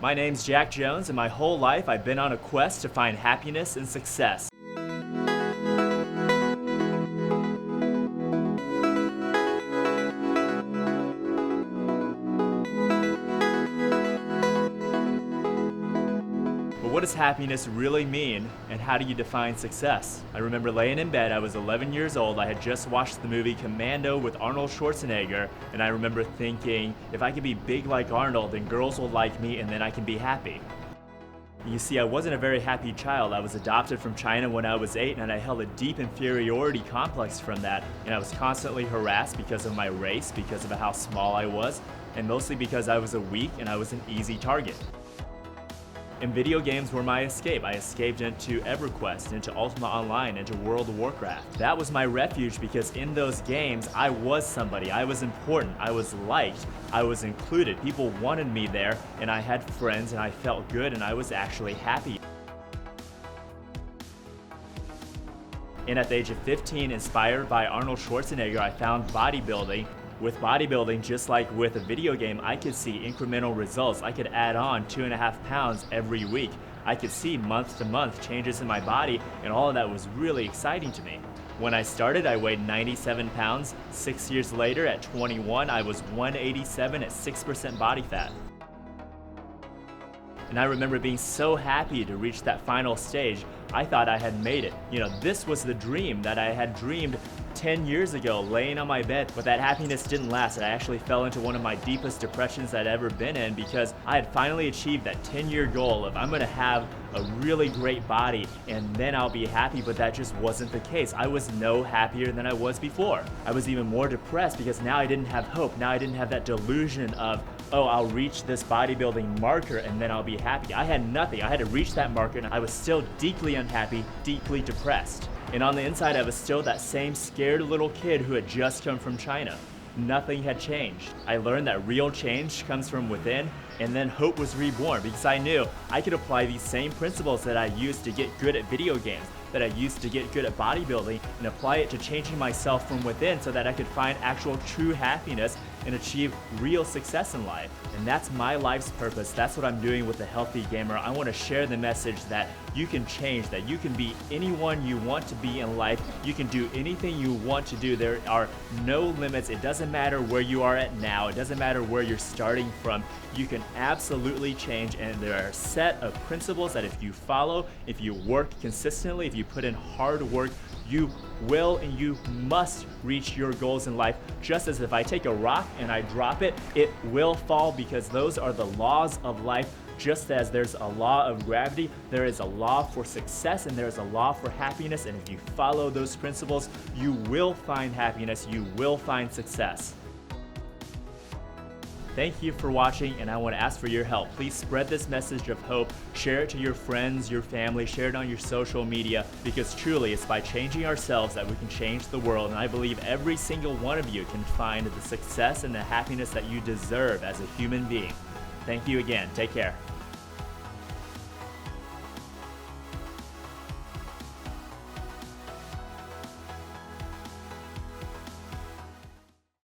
My name's Jack Jones, and my whole life I've been on a quest to find happiness and success. But what does happiness really mean, and how do you define success? I remember laying in bed, I was 11 years old, I had just watched the movie Commando with Arnold Schwarzenegger, and I remember thinking, if I can be big like Arnold, then girls will like me and then I can be happy. You see, I wasn't a very happy child. I was adopted from China when I was 8, and I held a deep inferiority complex from that, and I was constantly harassed because of my race, because of how small I was, and mostly because I was a weak and I was an easy target. And video games were my escape. I escaped into EverQuest, into Ultima Online, into World of Warcraft. That was my refuge because in those games, I was somebody. I was important. I was liked. I was included. People wanted me there, and I had friends, and I felt good, and I was actually happy. And at the age of 15, inspired by Arnold Schwarzenegger, I found bodybuilding. With bodybuilding, just like with a video game, I could see incremental results. I could add on 2.5 pounds every week. I could see month to month changes in my body, and all of that was really exciting to me. When I started, I weighed 97 pounds. 6 years later, at 21, I was 187 at 6% body fat. And I remember being so happy to reach that final stage. I thought I had made it. You know, this was the dream that I had dreamed 10 years ago, laying on my bed. But that happiness didn't last, and I actually fell into one of my deepest depressions I'd ever been in because I had finally achieved that 10-year goal of I'm gonna have a really great body and then I'll be happy, but that just wasn't the case. I was no happier than I was before. I was even more depressed because now I didn't have hope. Now I didn't have that delusion of, oh, I'll reach this bodybuilding marker and then I'll be happy. I had nothing. I had to reach that marker and I was still deeply unhappy, deeply depressed. And on the inside, I was still that same scared little kid who had just come from China. Nothing had changed. I learned that real change comes from within, and then hope was reborn because I knew I could apply these same principles that I used to get good at video games, that I used to get good at bodybuilding, and apply it to changing myself from within so that I could find actual true happiness and achieve real success in life. And that's my life's purpose. That's what I'm doing with The Healthy Gamer. I want to share the message that you can change, that you can be anyone you want to be in life. You can do anything you want to do. There are no limits. It doesn't matter where you are at now. It doesn't matter where you're starting from. You can absolutely change, and there are a set of principles that if you follow, if you work consistently, if you put in hard work, you will and you must reach your goals in life. Just as if I take a rock and I drop it, it will fall because those are the laws of life. Just as there's a law of gravity, there is a law for success and there is a law for happiness. And if you follow those principles, you will find happiness, you will find success. Thank you for watching, and I want to ask for your help. Please spread this message of hope. Share it to your friends, your family, share it on your social media, because truly it's by changing ourselves that we can change the world. And I believe every single one of you can find the success and the happiness that you deserve as a human being. Thank you again. Take care.